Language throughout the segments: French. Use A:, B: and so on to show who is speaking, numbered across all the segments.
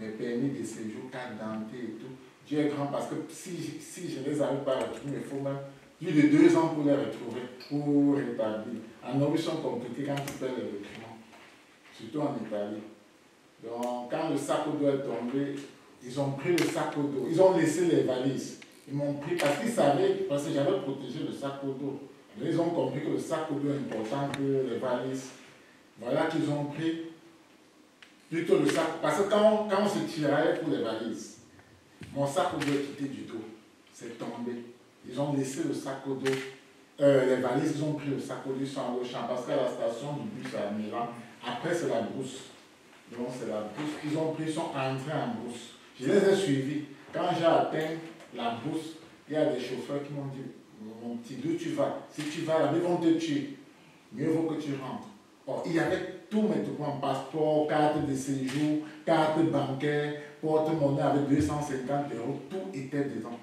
A: mes permis de séjour, carte d'identité et tout. Dieu est grand parce que si je ne les avais pas retrouvés, il faut même plus de 2 ans pour les retrouver, pour rétablir. En Norvège, ils sont compliqués quand tu perds les documents, surtout en Italie. Donc, quand le sac au dos est tombé, ils ont pris le sac au dos, ils ont laissé les valises. Ils m'ont pris parce qu'ils savaient, parce que j'avais protégé le sac au dos. Donc, ils ont compris que le sac au dos est important que les valises. Voilà qu'ils ont pris plutôt le sac. Parce que quand on se tirait pour les valises, mon sac au dos est quitté du dos. C'est tombé. Ils ont laissé le sac au dos. Les valises, ils ont pris le sac au dos, ils sont allés au champ. Parce qu'à la station du bus à Milan, après c'est la brousse. Donc c'est la brousse. Ils ont pris, ils sont entrés en brousse. Je les ai suivis. Quand j'ai atteint la brousse, il y a des chauffeurs qui m'ont dit, mon petit, d'où tu vas? Si tu vas là, ils vont te tuer. Mieux vaut que tu rentres. Or, il y avait tous mes documents, passeport, carte de séjour, carte bancaire, porte-monnaie avec 250 €, tout était dedans.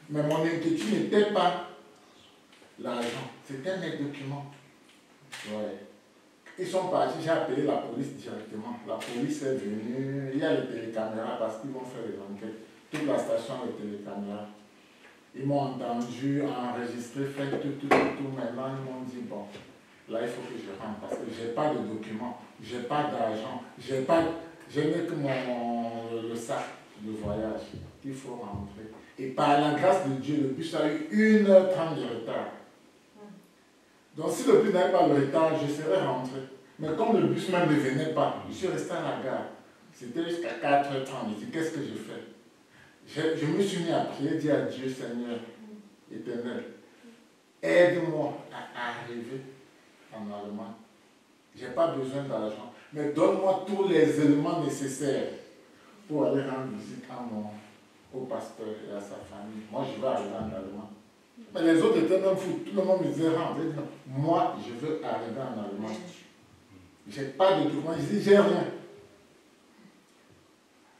A: Mais mon inquiétude n'était pas l'argent, c'était mes documents. Ouais. Ils sont partis, j'ai appelé la police directement. La police est venue, il y a les télécaméras parce qu'ils vont faire les enquêtes. Toute la station a les télécaméras. Ils m'ont entendu, enregistré, fait tout. Maintenant, ils m'ont dit, bon, là, il faut que je rentre parce que je n'ai pas de documents, je n'ai pas d'argent, je n'ai que le sac de voyage. Il faut rentrer. Et par la grâce de Dieu, le bus a eu 1h30 de retard. Donc, si le bus n'avait pas le retard, je serais rentré. Mais comme le bus même ne venait pas, je suis resté à la gare. C'était jusqu'à 4h30. Je dis, qu'est-ce que je fais? Je me suis mis à prier, dire à Dieu, Seigneur éternel, aide-moi à arriver en Allemagne. Je n'ai pas besoin d'argent, mais donne-moi tous les éléments nécessaires pour aller rendre visite au pasteur et à sa famille. Moi, je vais arriver en Allemagne. Mais les autres étaient même fous. Tout le monde me disait, rentre. Moi, je veux arriver en Allemagne. Je n'ai pas de documents. Je dis, j'ai rien.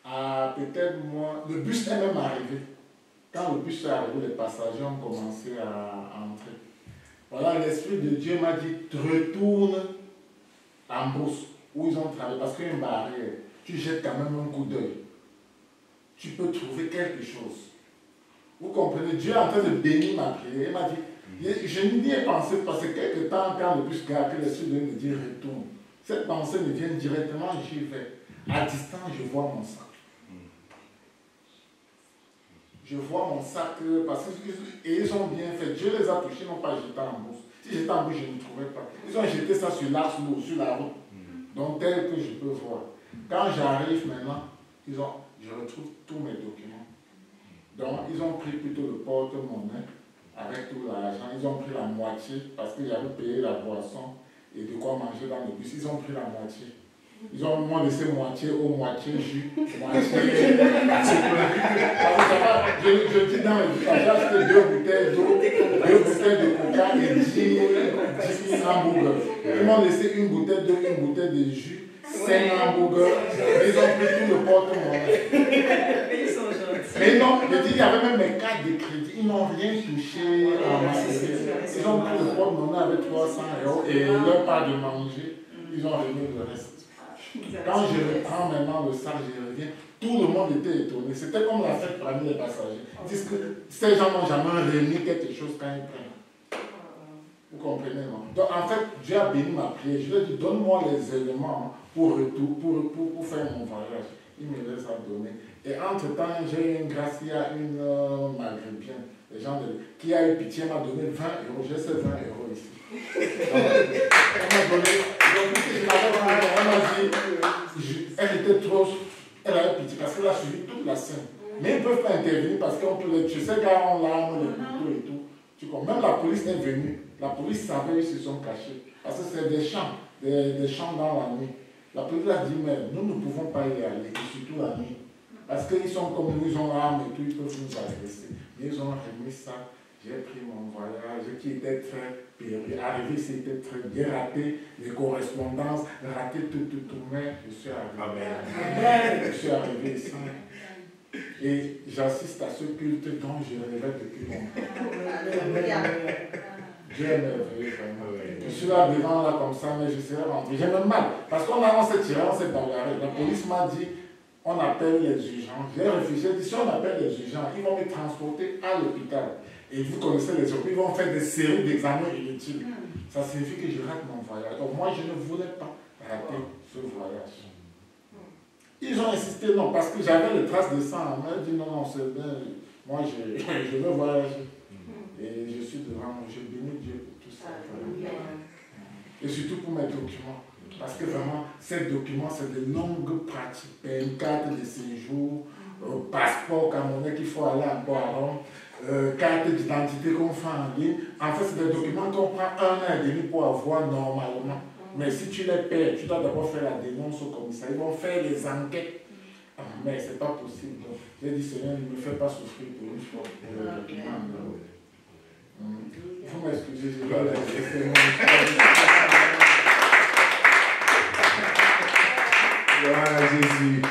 A: Ah, peut-être moi, le bus est même arrivé. Quand le bus est arrivé, les passagers ont commencé à entrer. Voilà, l'Esprit de Dieu m'a dit, retourne en brousse, où ils ont travaillé, parce qu'il y a une barrière. Tu jettes quand même un coup d'œil. Tu peux trouver quelque chose. Vous comprenez, Dieu est en train de bénir ma prière. Il m'a dit, je n'y ai pensé parce que quelque temps, quand le bus gare, que l'Esprit de Dieu me dit, retourne. Cette pensée me vient directement, j'y vais. À distance, je vois mon sac. Je vois mon sac, parce qu'ils ont bien fait. Dieu les a touchés, ils n'ont pas jeté en bourse. Si j'étais en bourse, je ne trouvais pas. Ils ont jeté ça sur l'axe ou sur la route. Donc, tel que je peux voir. Quand j'arrive maintenant, je retrouve tous mes documents. Donc, ils ont pris plutôt le porte-monnaie avec tout l'argent. Ils ont pris la moitié parce que j'avais payé la boisson et de quoi manger dans le bus. Ils ont pris la moitié. Ils ont laissé moitié eau, moitié jus, moitié. Je dis dans le bus, j'ai acheté 2 bouteilles d'eau, 2 bouteilles de coca et 10 000 hamburgers. Ils m'ont laissé une bouteille d'eau, une bouteille de jus, 5 hamburgers. Ils ont pris tout le porte-monnaie. Mais non, je dis, il y avait même mes cartes de crédit. Ils n'ont rien touché à ma société. Ils ont pris le porte-monnaie avec 300 € et leur part de manger. Ils ont remis le reste. Quand je reprends maintenant le sac, je reviens, tout le monde était étonné. C'était comme la fête parmi les passagers. Ils disent que ces gens n'ont jamais remis quelque chose quand ils prennent. Vous comprenez, non? Donc en fait, Dieu a béni ma prière. Je lui ai dit, donne-moi les éléments pour faire mon voyage. Il me les a donnés. Et entre-temps, j'ai eu une grâce, il y a une maghrébine, qui a eu pitié, m'a donné 20 €. J'ai ces 20 € ici. Elle m'a donné, elle était trop, elle avait pitié parce qu'elle a suivi toute la scène. Mais ils ne peuvent pas intervenir parce qu'on peut les tuer. Ces gars ont l'arme, les couteaux et tout. Tu comprends? Même la police est venue. La police savait, ils se sont cachés. Parce que c'est des champs, des champs dans la nuit. La police a dit, mais nous ne pouvons pas y aller, et surtout la nuit. Parce qu'ils sont comme nous, ils ont l'arme et tout, ils peuvent nous agresser. Mais ils ont remis ça. J'ai pris mon voyage qui était très périlleux. Arrivé, c'était très bien raté. Les correspondances, raté tout. Mais je suis arrivé. Amen. Je suis arrivé ici. Et j'assiste à ce culte dont je rêvais depuis longtemps. Dieu est merveilleux, vraiment. Je suis là devant, là, comme ça, mais je serais rentré. J'ai même mal. Parce qu'on s'est tiré, on s'est bagarré. La police m'a dit, on appelle les urgences. J'ai réfléchi, j'ai dit, si on appelle les urgences, ils vont me transporter à l'hôpital. Et vous connaissez les hôpitaux, ils vont faire des séries d'examens inutiles. Ça signifie que je rate mon voyage. Donc moi, je ne voulais pas rater ce voyage. Ils ont insisté, non, parce que j'avais les traces de sang. Ils m'ont dit, non, c'est bien. Moi, je veux voyager. Et je suis devant moi, je bénis Dieu pour tout ça. Et surtout pour mes documents. Parce que vraiment, ces documents, c'est de longues pratiques. Une carte de séjour, passeport camerounais qu'il faut aller encore à Rome, carte d'identité qu'on fait en ligne. En fait, c'est des documents qu'on prend 1 an et demi pour avoir normalement. Mais si tu les perds, tu dois d'abord faire la dénonce au commissariat. Ils vont faire les enquêtes. Mais ce n'est pas possible. J'ai dit, Seigneur, ne me fais pas souffrir pour une fois. Pour les documents. Vous m'excusez, je dois laisser. Gloire à Jésus.